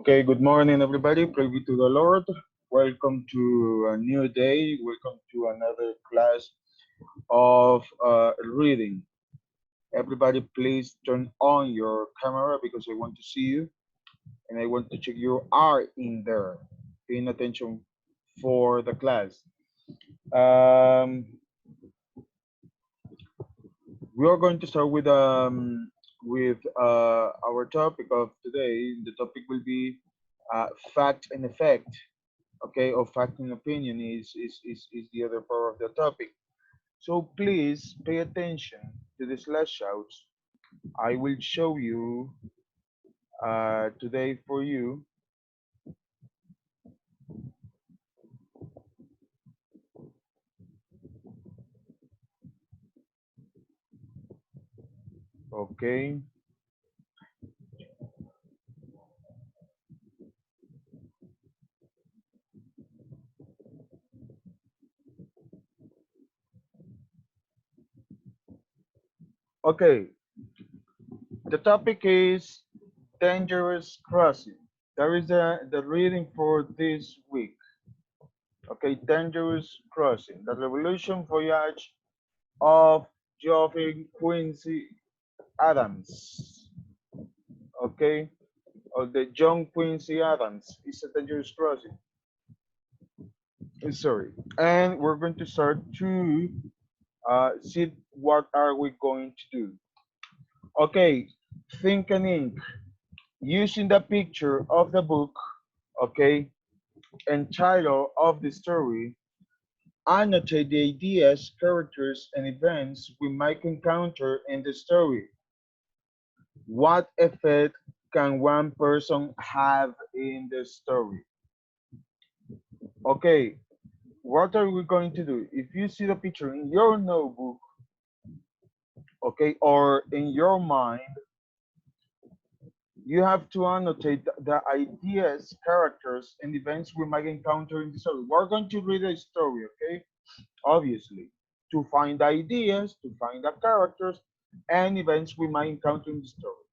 Okay, good morning, everybody. Praise be to the Lord. Welcome to a new day. Welcome to another class of reading. Everybody, please turn on your camera because I want to see you and I want to check you are in there, paying attention for the class. Um, we are going to start with our topic of today. The topic will be fact and effect. Okay, or fact and opinion is the other part of the topic. So please pay attention to the slideshows. I will show you today for you. Okay. Okay. The topic is dangerous crossing. There is the reading for this week. Okay, dangerous crossing. The Revolution Voyage of Geoffrey Quincy Adams. Okay, or the John Quincy Adams. It's a dangerous crossing. Sorry, and we're going to start to see what are we going to do. Okay, think and ink. Using the picture of the book, okay, and title of the story, annotate the ideas, characters, and events we might encounter in the story. What effect can one person have in the story? Okay, what are we going to do? If you see the picture in your notebook, okay, or in your mind, you have to annotate the ideas, characters, and events we might encounter in the story. We're going to read a story, okay? Obviously, to find ideas, to find the characters, and events we might encounter in the story.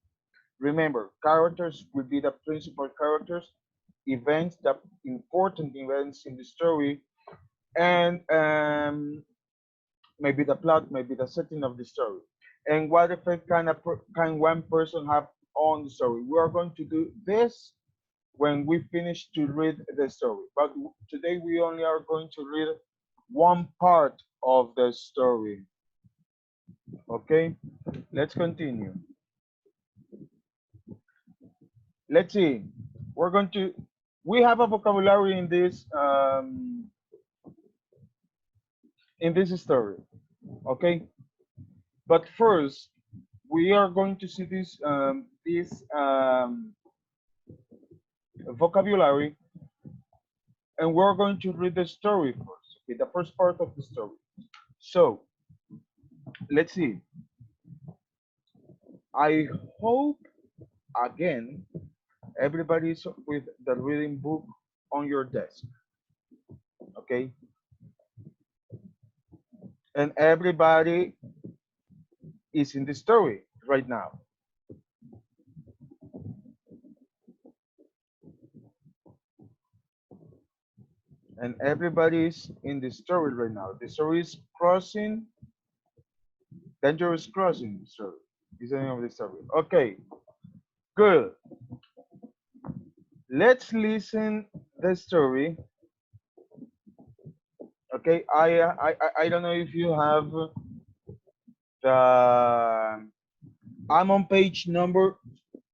Remember, characters will be the principal characters, events, the important events in the story, and maybe the plot, maybe the setting of the story. And what effect can one person have on the story? We are going to do this when we finish to read the story. But today we only are going to read one part of the story. Okay, let's continue. Let's see. We have a vocabulary in this story. Okay, but first we are going to see this vocabulary, and we're going to read the story first. Okay, the first part of the story. So let's see. I hope again everybody's with the reading book on your desk. Okay, and everybody is in the story right now. And everybody's in the story right now. The story is crossing, dangerous crossing story. Is the name of the story. Okay, good. Let's listen the story. Okay, I don't know if you have the. I'm on page number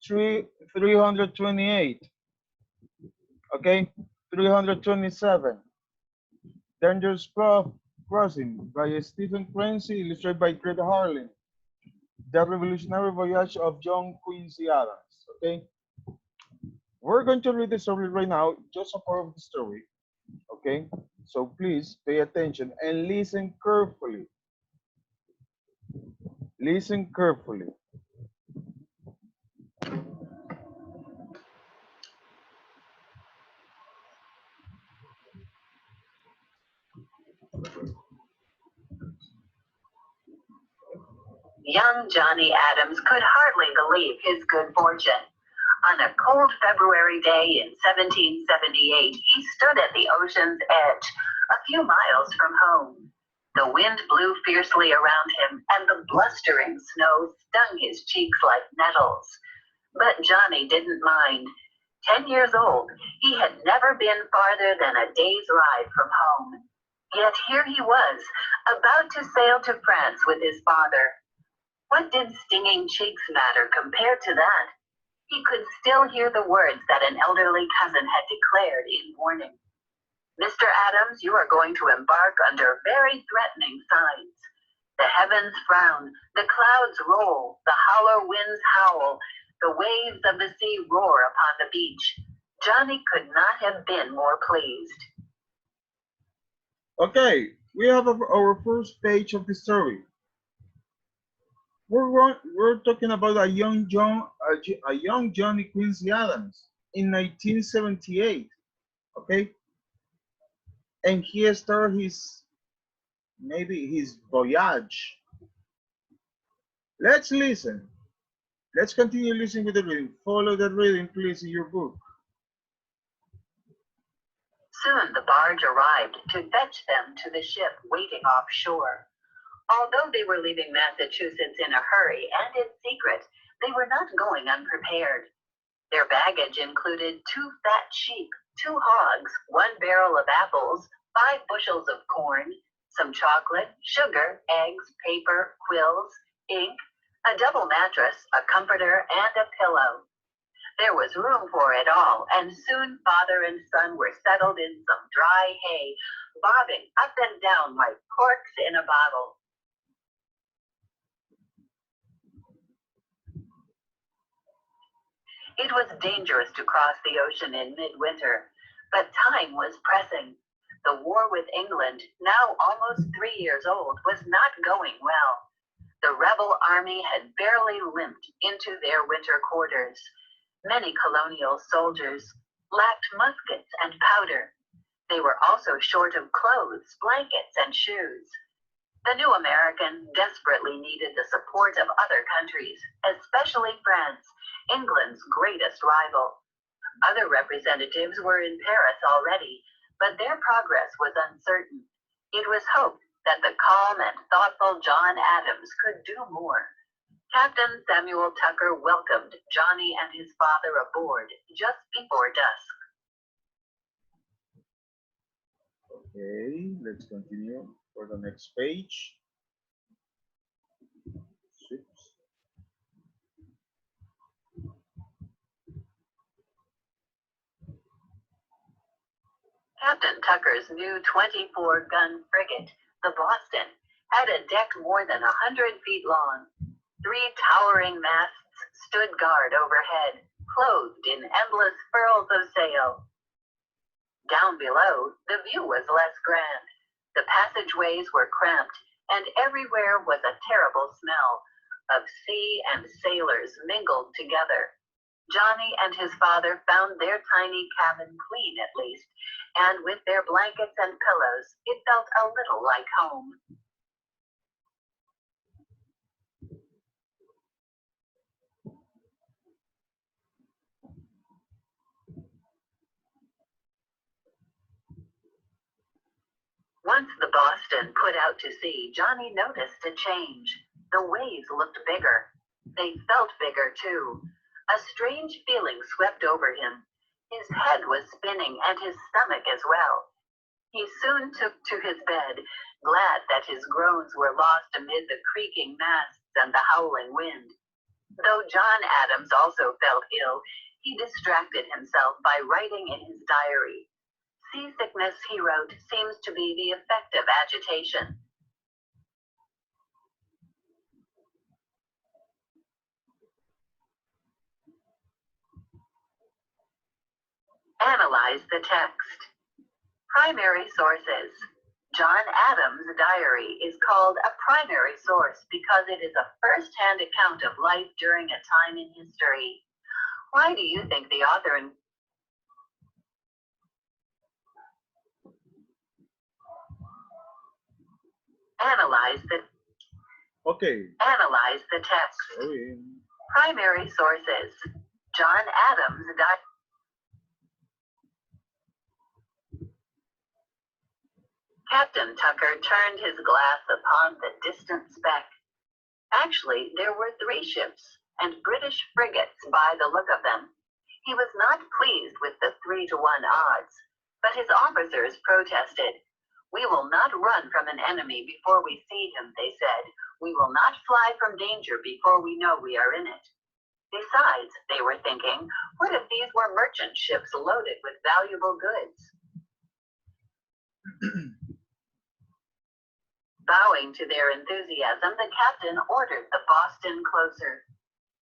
328. Okay, 327. Dangerous Crossing by Stephen Clancy, illustrated by Greta Harlan. The Revolutionary Voyage of John Quincy Adams. Okay, we're going to read the story right now, just a part of the story. Okay, so please pay attention and listen carefully. Listen carefully. Young Johnny Adams could hardly believe his good fortune. On a cold February day in 1778, he stood at the ocean's edge, a few miles from home. The wind blew fiercely around him, and the blustering snow stung his cheeks like nettles. But Johnny didn't mind. 10 years old, he had never been farther than a day's ride from home. Yet here he was, about to sail to France with his father. What did stinging cheeks matter compared to that? He could still hear the words that an elderly cousin had declared in warning. Mr. Adams, you are going to embark under very threatening signs. The heavens frown, the clouds roll, the hollow winds howl, the waves of the sea roar upon the beach. Johnny could not have been more pleased. Okay, we have our first page of the story. We're talking about a young Johnny Quincy Adams in 1978. Okay, and he started his voyage. Let's listen. Let's continue listening with the reading. Follow the reading, please, in your book. Soon the barge arrived to fetch them to the ship waiting offshore. Although they were leaving Massachusetts in a hurry and in secret, they were not going unprepared. Their baggage included 2 fat sheep, 2 hogs, 1 barrel of apples, 5 bushels of corn, some chocolate, sugar, eggs, paper, quills, ink, a double mattress, a comforter, and a pillow. There was room for it all, and soon father and son were settled in some dry hay, bobbing up and down like corks in a bottle. It was dangerous to cross the ocean in midwinter, but time was pressing. The war with England, now almost 3 years old, was not going well. The rebel army had barely limped into their winter quarters. Many colonial soldiers lacked muskets and powder. They were also short of clothes, blankets, and shoes. The new Americans desperately needed the support of other countries, especially France, England's greatest rival. Other representatives were in Paris already, but their progress was uncertain. It was hoped that the calm and thoughtful John Adams could do more. Captain Samuel Tucker welcomed Johnny and his father aboard just before dusk. Okay, let's continue for the next page. Ships. Captain Tucker's new 24-gun frigate, the Boston, had a deck more than 100 feet long. 3 towering masts stood guard overhead, clothed in endless furls of sail. Down below, the view was less grand. The passageways were cramped, and everywhere was a terrible smell of sea and sailors mingled together. Johnny and his father found their tiny cabin clean at least, and with their blankets and pillows, it felt a little like home. Once the Boston put out to sea, Johnny noticed a change. The waves looked bigger. They felt bigger, too. A strange feeling swept over him. His head was spinning and his stomach as well. He soon took to his bed, glad that his groans were lost amid the creaking masts and the howling wind. Though John Adams also felt ill, he distracted himself by writing in his diary. Seasickness, he wrote, seems to be the effect of agitation. Analyze the text. Primary sources. John Adams' diary is called a primary source because it is a first-hand account of life during a time in history. Why do you think the author Analyze the text. Okay. Analyze the text. Sorry. Primary sources. John Adams died. Captain Tucker turned his glass upon the distant speck. Actually, there were 3 ships, and British frigates by the look of them. He was not pleased with the 3-to-1 odds, but his officers protested. "We will not run from an enemy before we see him," they said. "We will not fly from danger before we know we are in it." Besides, they were thinking, what if these were merchant ships loaded with valuable goods? Bowing to their enthusiasm, the captain ordered the Boston closer.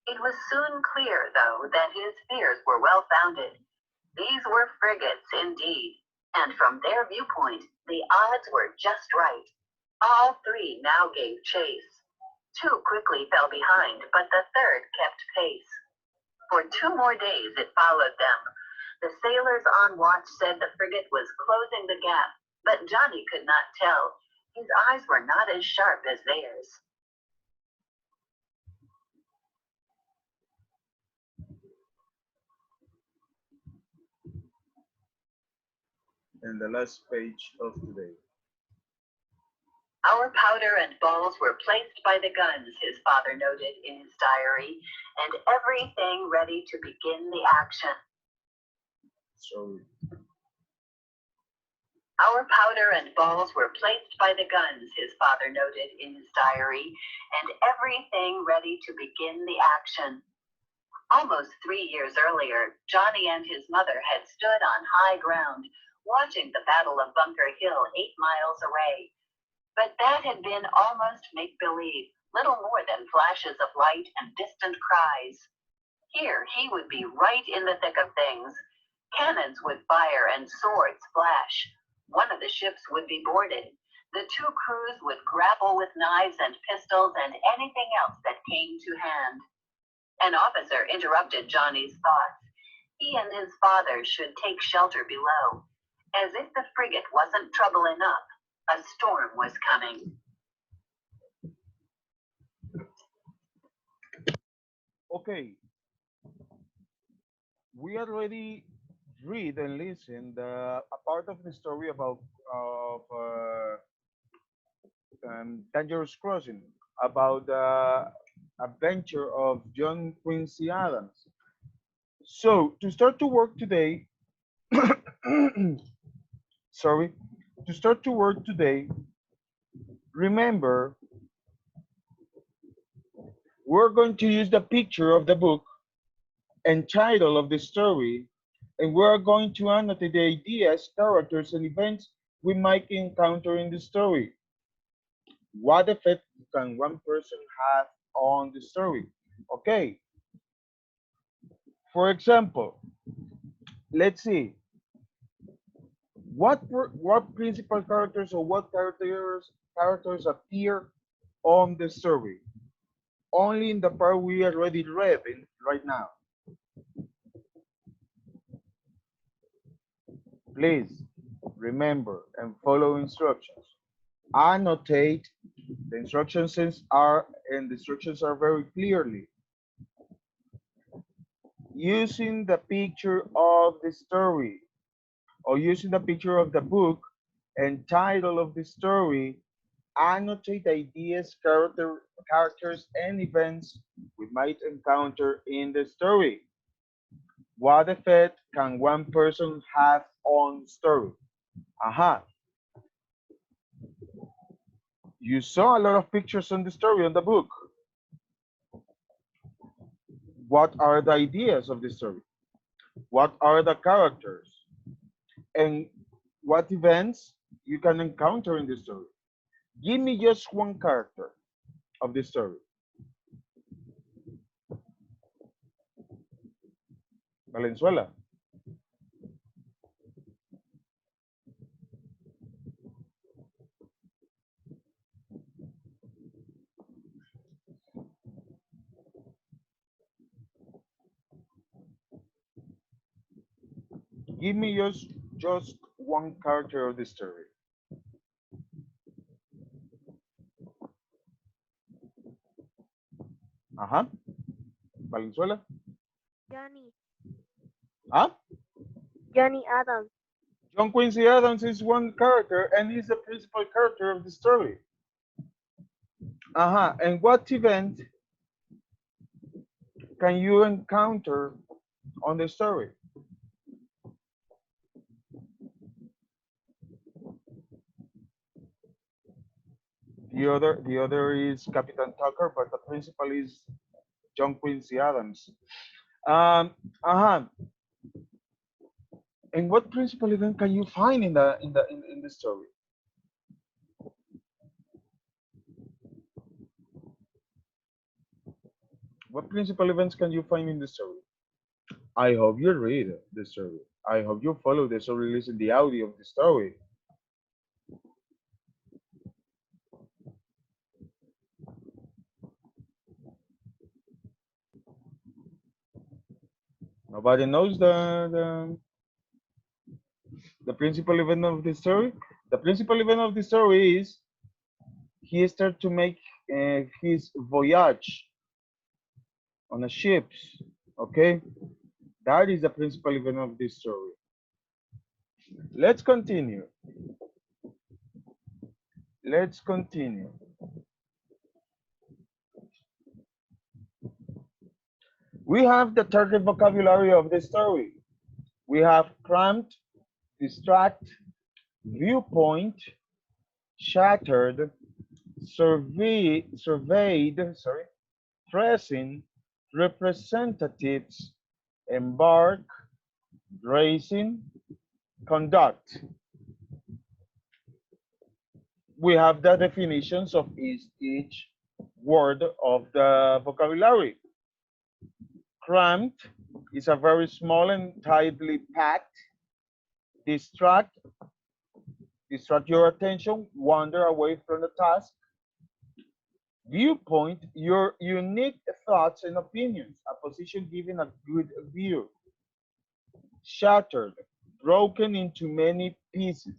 It was soon clear, though, that his fears were well-founded. These were frigates indeed, and from their viewpoint, the odds were just right. All 3 now gave chase. 2 quickly fell behind, but the 3rd kept pace. For 2 more days it followed them. The sailors on watch said the frigate was closing the gap, but Johnny could not tell. His eyes were not as sharp as theirs. And the last page of today. Our powder and balls were placed by the guns, his father noted in his diary, and everything ready to begin the action. So Our powder and balls were placed by the guns, his father noted in his diary, and everything ready to begin the action. Almost 3 years earlier, Johnny and his mother had stood on high ground, watching the Battle of Bunker Hill 8 miles away. But that had been almost make-believe, little more than flashes of light and distant cries. Here he would be right in the thick of things. Cannons would fire and swords flash. One of the ships would be boarded. The 2 crews would grapple with knives and pistols and anything else that came to hand. An officer interrupted Johnny's thoughts. He and his father should take shelter below. As if the frigate wasn't trouble enough, a storm was coming. okay, we already read and listen a part of the story about of Dangerous Crossing, about the adventure of John Quincy Adams. So to start to work today, sorry, to start to work today, remember we're going to use the picture of the book and title of the story, and we're going to annotate the ideas, characters, and events we might encounter in the story. What effect can one person have on the story? Okay, for example, let's see. What principal characters or what characters appear on the story? Only in the part we already read right now. Please remember and follow instructions. Annotate the instructions are very clearly. Using the picture of the story or using the picture of the book and title of the story, annotate ideas, characters, and events we might encounter in the story. What effect can one person have on the story? Aha. You saw a lot of pictures on the story, on the book. What are the ideas of the story? What are the characters? And what events you can encounter in the story? Give me just one character of the story. Valenzuela. Give me just one character of the story. Uh-huh. Valenzuela. Johnny. Huh? Johnny Adams. John Quincy Adams is one character and he's the principal character of the story. Uh-huh. And what event can you encounter on the story? The other is Captain Tucker, but the principal is John Quincy Adams. Uh-huh. And what principal event can you find in the story? What principal events can you find in the story? I hope you read the story. I hope you follow the story, listen the audio of the story. Nobody knows the principal event of the story. The principal event of the story is he started to make his voyage on a ship. Okay, that is the principal event of this story. Let's continue. Let's continue. We have the target vocabulary of the story. We have cramped, distract, viewpoint, shattered, surveyed, tracing, representatives, embark, racing, conduct. We have the definitions of each word of the vocabulary. Cramped is a very small and tightly packed. Distract your attention, wander away from the task. Viewpoint, your unique thoughts and opinions, a position given a good view. Shattered, broken into many pieces.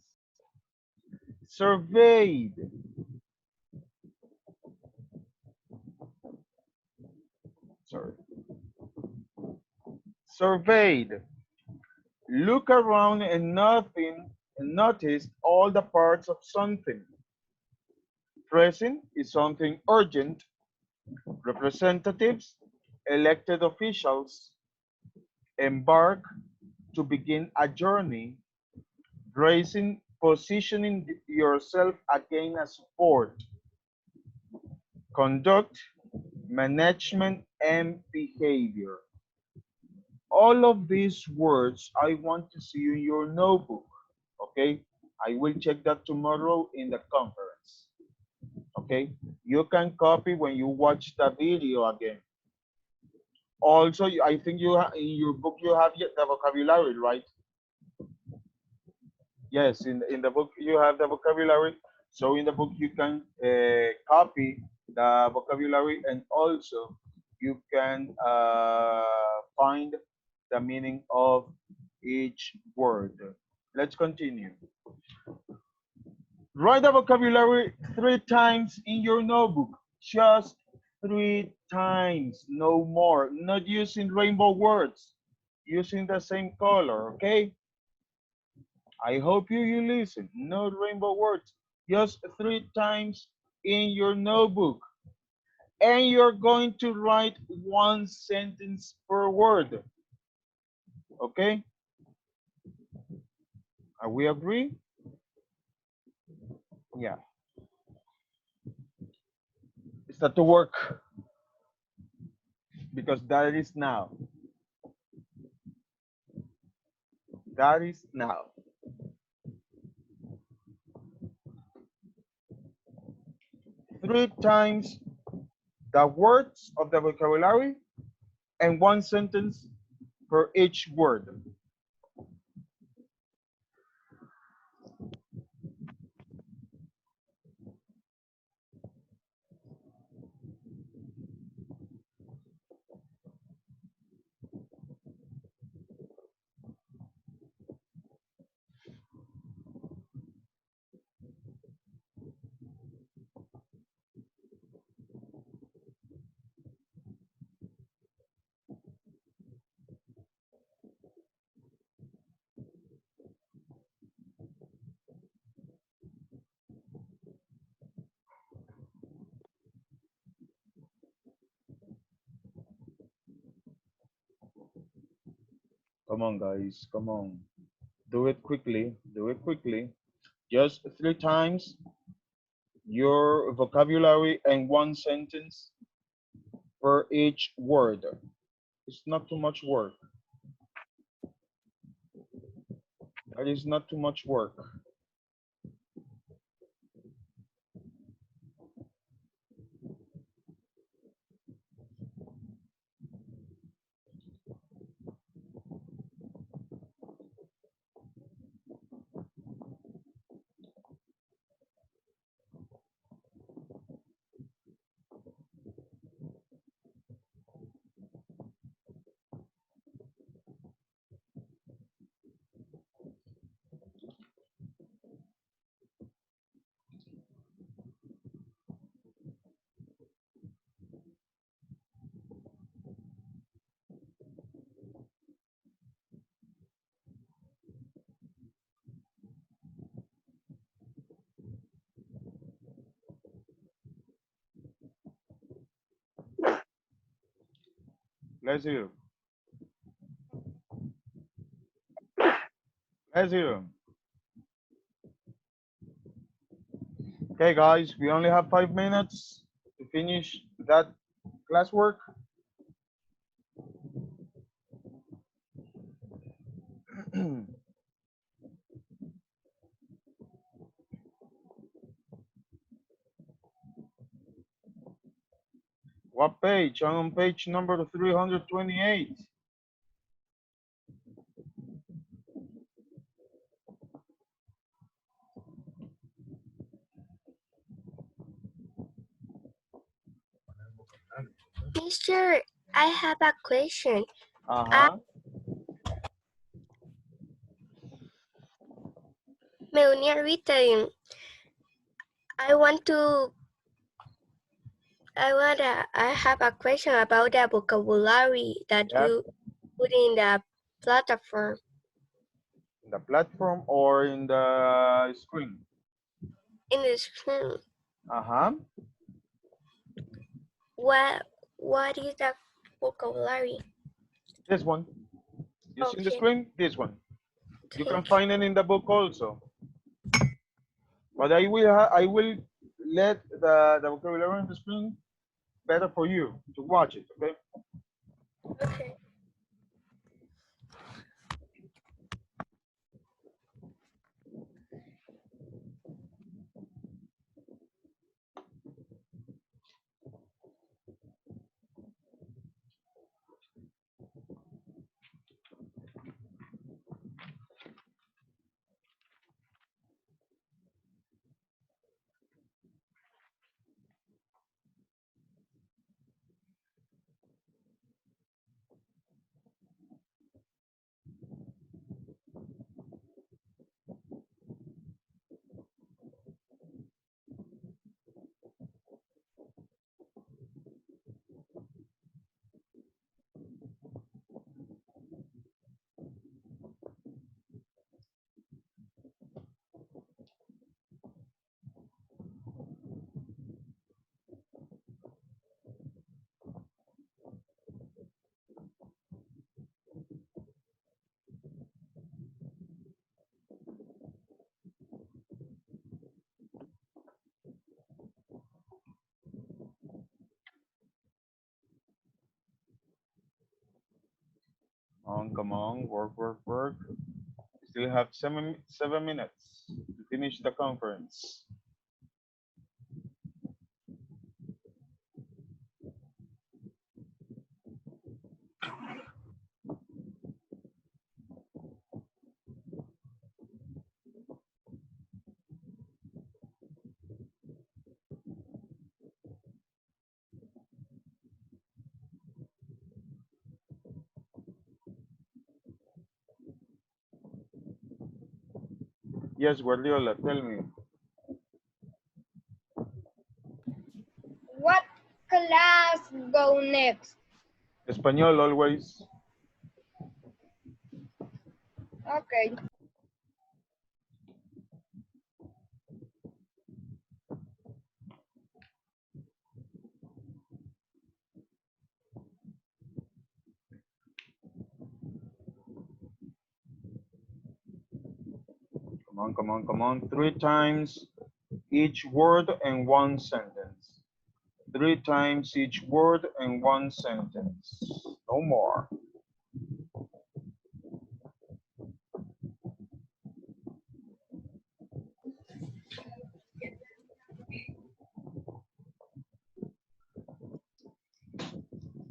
Surveyed, surveyed. Look around and notice all the parts of something. Present is something urgent. Representatives, elected officials, embark to begin a journey. Raising, positioning yourself again as support. Conduct, management, and behavior. All of these words I want to see in your notebook. Okay, I will check that tomorrow in the conference. Okay, you can copy when you watch the video again. Also, I think in your book you have the vocabulary, right? Yes, in the book you have the vocabulary. So in the book you can copy the vocabulary and also you can find the meaning of each word. Let's continue. Write the vocabulary 3 times in your notebook. Just 3 times, no more. Not using rainbow words, using the same color, okay? I hope you listen. No rainbow words. Just 3 times in your notebook. And you're going to write 1 sentence per word. Okay? Are we agree? Yeah. Start to work. Because that is now. That is now. Three times the words of the vocabulary and 1 sentence per each word. Come on, guys. Come on. Do it quickly. Do it quickly. Just 3 times your vocabulary and one sentence per each word. It's not too much work. That is not too much work. Let's hear. Let's hear. Okay, guys, we only have 5 minutes to finish that classwork. What page? I'm on page number 328. Teacher, I have a question. Uh-huh. Me uní ahorita y I have a question about the vocabulary that Yep. you put in the platform. In the platform or in the screen? In the screen. Uh-huh. What is the vocabulary? This one. You see the Okay. screen? This one. You can Thank find it in the book also. But I will let the vocabulary on the screen better for you to watch it, okay? Okay. Come on, work, work, work. Still have 7 minutes to finish the conference. Yes, Guardiola, tell me. What class go next? Español always. Okay. Come on. 3 times each word and 1 sentence. 3 times each word and 1 sentence. No more.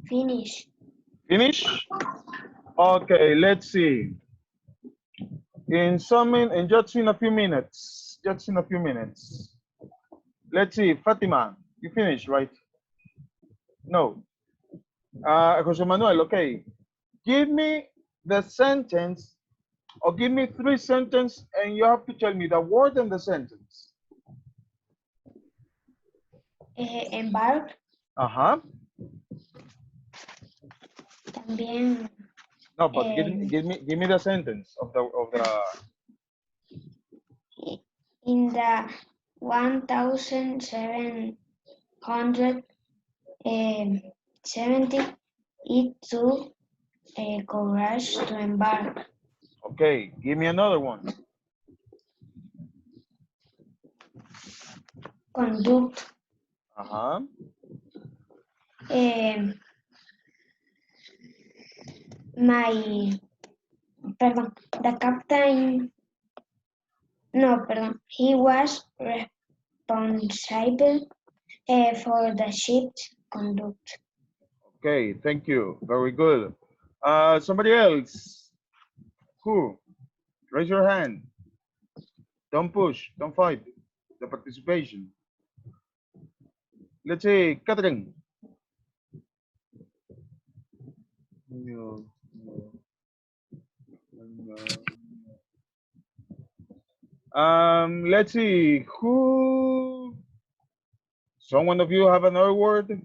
Finish. Finish? Okay, let's see. In just in a few minutes. Let's see, Fatima, you finished, right? No. Jose Manuel, okay. Give me the sentence, or give me 3 sentences, and you have to tell me the word and the sentence. Embark. Uh-huh. También No, but give me the sentence of the in the 1770 it took courage to embark. Okay, give me another one. Conduct. Uh-huh. The captain, he was responsible for the ship's conduct. Okay, thank you. Very good. Somebody else. Who? Raise your hand. Don't push. Don't fight the participation. Let's say Catherine. No. Let's see. Who? Someone of you have another word?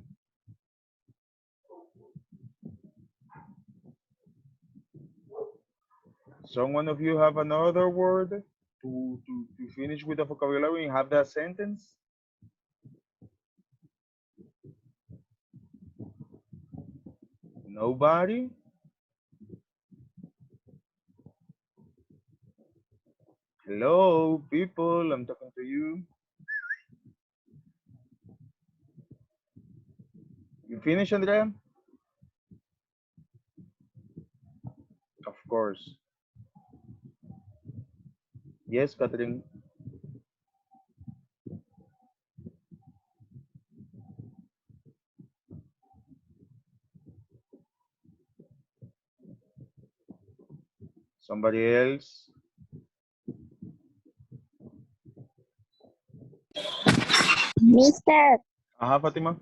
Someone of you have another word to finish with the vocabulary and have that sentence? Nobody? Hello, people, I'm talking to you. You finished, Andrea? Of course. Yes, Catherine. Somebody else? Mister, Fatima.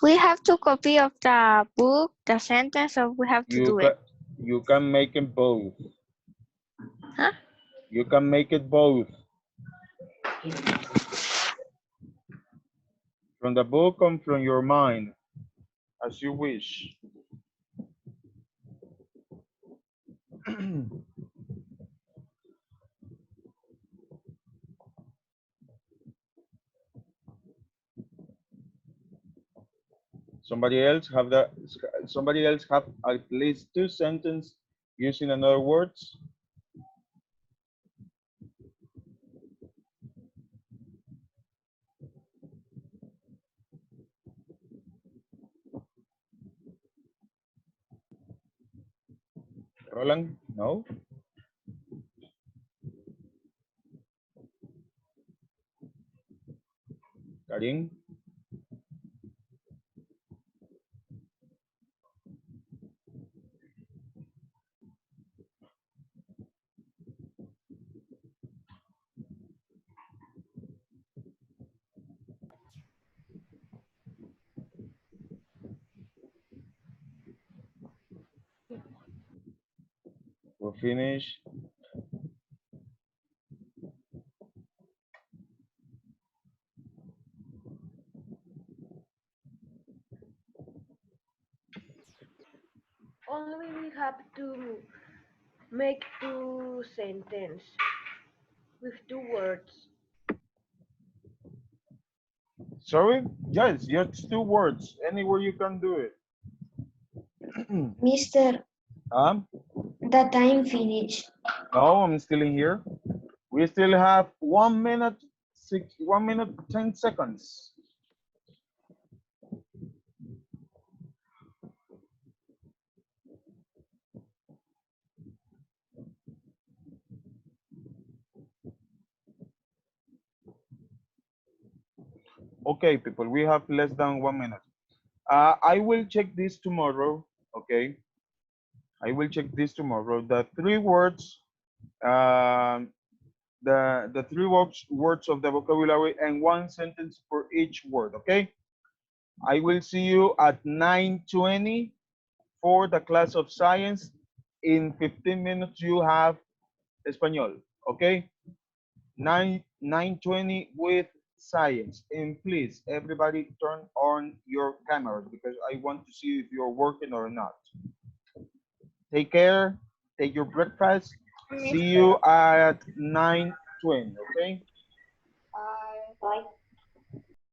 we have to copy of the book, the sentence, or we have to do it? You can make it both. Huh? You can make it both. From the book and from your mind, as you wish. Somebody else have at least 2 sentences using another words? Roland? No? Karin? We're finished. Only we have to make 2 sentences with 2 words. Sorry? Yes, just 2 words. Anywhere you can do it. Mister, the time finished. No, I'm still in here. We still have 1 minute, 1 minute, 10 seconds. Okay, people, we have less than 1 minute. I will check this tomorrow, okay? I will check this tomorrow. The three words, the three words of the vocabulary and one sentence for each word, okay? I will see you at 9:20 for the class of science. In 15 minutes, you have Espanol, okay? 9:20 with science. And please, everybody turn on your cameras because I want to see if you're working or not. Take care, take your breakfast. See you at 9:20, okay? Bye.